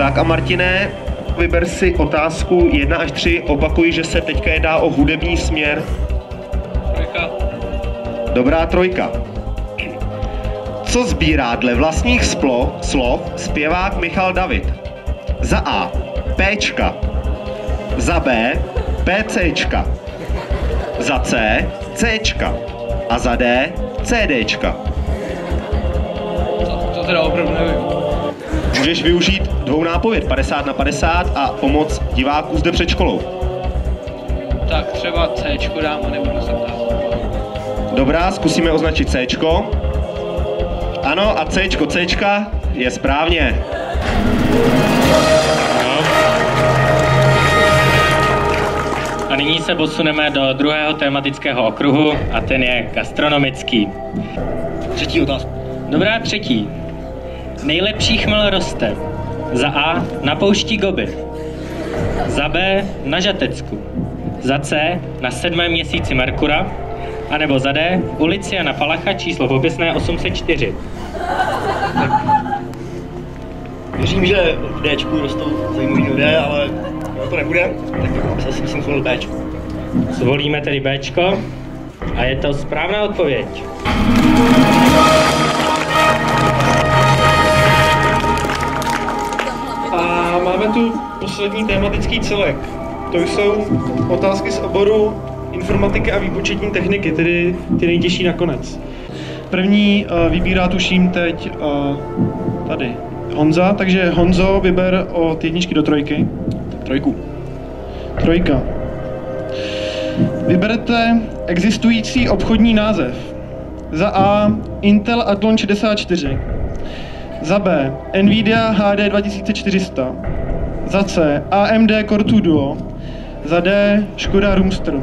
Tak a Martine, vyber si otázku 1 až 3. Opakuj, že se teďka jedná o hudební směr. 3. Dobrá, 3. Co sbírá dle vlastních slov zpěvák Michal David? Za A. Péčka. Za B. PCčka. Za C. Cčka. A za D. CDčka. To teda opravdu nevím. Můžeš využít dvou nápověd, 50/50 a pomoc diváků zde před školou. Tak třeba Cčko dám a nebudu se ptát. Dobrá, zkusíme označit Cčko. Ano, a Cčka je správně. A nyní se posuneme do druhého tematického okruhu a ten je gastronomický. 3. otázka. Dobrá, 3. Nejlepší chmel roste za A na poušti Gobi, za B na Žatecku, za C na 7. měsíci Merkura, anebo za D v ulici Jana Palacha číslo popisné 804. Věřím, že v Dčku rostou zajímavý lidé, ale to nebude, tak zase jsem zvolil Bčko. Zvolíme tedy Bčko a je to správná odpověď. A máme tu poslední tematický celek. To jsou otázky z oboru informatiky a výpočetní techniky, tedy ty nejtěžší nakonec. První vybírá tuším teď tady Honza, takže Honzo, vyber od 1 do 3. 3. Vyberete existující obchodní název. Za A Intel Athlon 64. Za B Nvidia HD 2400. Za C AMD Core 2 Duo. Za D Škoda Roomster.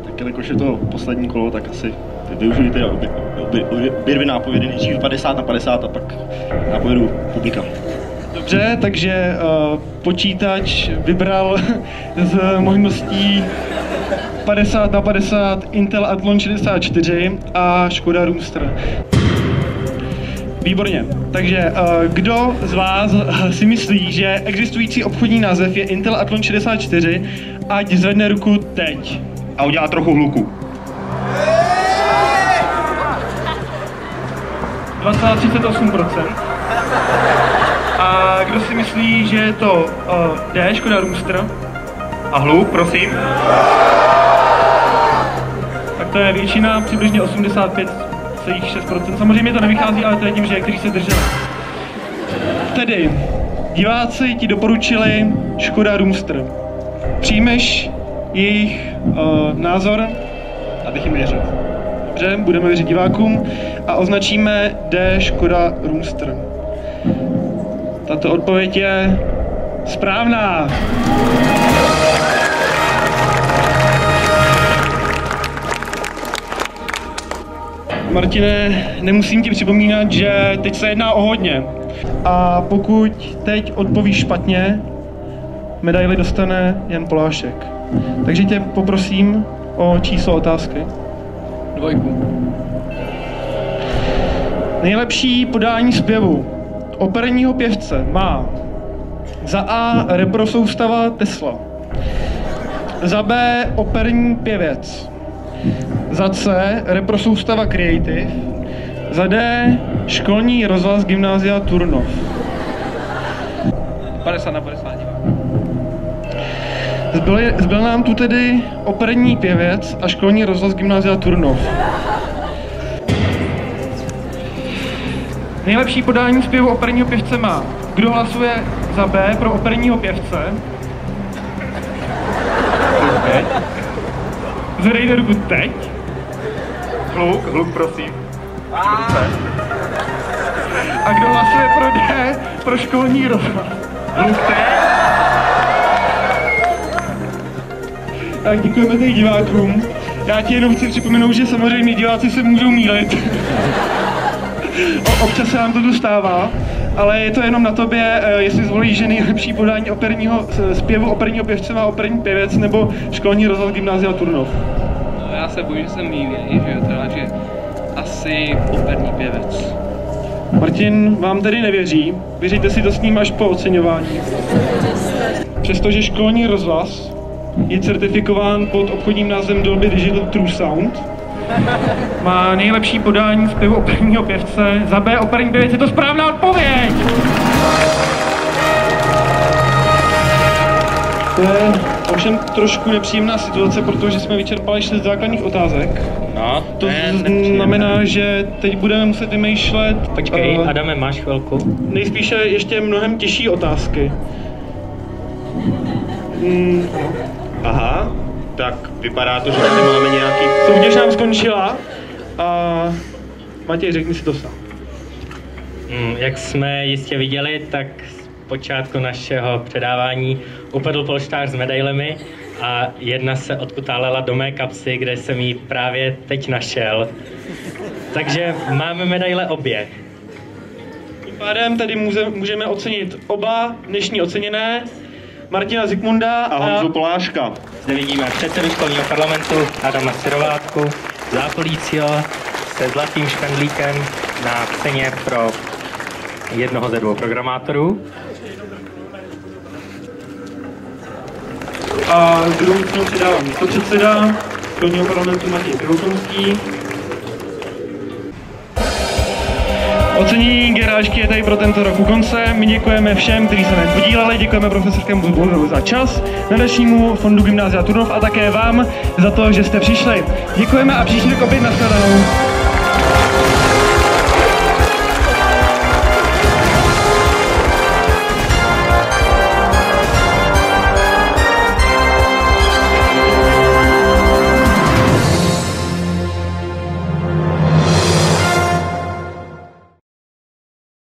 Tak jelikož je to poslední kolo, tak asi využijte obě dvě nápovědy, nejdřív 50/50 a pak nápovědu publika. Dobře, takže počítač vybral z možností 50/50 Intel Athlon 64 a Škoda Roomster. Výborně. Takže kdo z vás si myslí, že existující obchodní název je Intel Athlon 64, ať zvedne ruku teď. A udělá trochu hluku. 2,38%. A kdo si myslí, že je to D, Škoda Roomster? A hluk, prosím. Tak to je většina, přibližně 85,6%. Samozřejmě to nevychází, ale to je tím, že někteří se drželi. Tedy, diváci ti doporučili Škoda Roomster. Přijmeš jejich názor? Abych jim věřil. Dobře, budeme věřit divákům a označíme D Škoda Roomster. Tato odpověď je správná. Martine, nemusím ti připomínat, že teď se jedná o hodně. A pokud teď odpovíš špatně, medaili dostane Jan Polášek. Takže tě poprosím o číslo otázky. 2. Nejlepší podání zpěvu operního pěvce má za A reprosoustava Tesla, za B operní pěvec, za C reprosoustava Creative, za D školní rozhlas Gymnázia Turnov. 50/50. Zbyl nám tu tedy operní pěvec a školní rozhlas Gymnázia Turnov. Nejlepší podání zpěvu operního pěvce má. Kdo hlasuje za B pro operního pěvce? Zvedejte ruku teď. Hluk, prosím. A kdo hlasuje pro D pro školní rozhlas? Hluk teď. Tak děkujeme teď divákům. Já ti jenom chci připomenout, že samozřejmě diváci se můžou mýlit. Občas se nám to dostává, ale je to jenom na tobě, jestli zvolíš, že nejlepší podání operního zpěvu operního pěvce má operní pěvec nebo školní rozhlas Gymnázia Turnov. No já se bojím, že jsem mýlí, že asi operní pěvec. Martin vám tedy nevěří, věříte si to s ním až po oceňování. Přestože školní rozhlas je certifikován pod obchodním názvem Dolby Digital True Sound, má nejlepší podání zpěvu operního pěvce. Za B operní pěvec je to správná odpověď! To je ovšem trošku nepříjemná situace, protože jsme vyčerpali 6 základních otázek. No, To znamená, že teď budeme muset vymýšlet... Počkej, Adame, máš chvilku? Nejspíše ještě mnohem těžší otázky. Aha, tak vypadá to, že tady máme nějaký... Soutěž nám skončila a Matěj, řekni si to sám. Jak jsme jistě viděli, tak z počátku našeho předávání upadl polštář s medailemi a jedna se odkutálela do mé kapsy, kde jsem ji právě teď našel. Takže máme medaile obě. Tím pádem tedy můžeme ocenit oba dnešní oceněné, Martina Zikmunda A Honzu Poláška. Zde vidíme předsedu školního parlamentu Adama Sirovátku, zápolícího se zlatým špendlíkem na ceně pro jednoho ze 2 programátorů. A druhou cenu přidávám místopředseda školního parlamentu Matěj Pivokonský. Ocenění Gerážky je tady pro tento rok u konce. My děkujeme všem, kteří se nám podíleli, děkujeme profesorskému sboru za čas, nadačnímu fondu Gymnázia Turnov a také vám za to, že jste přišli. Děkujeme a příští rok opět nashledanou.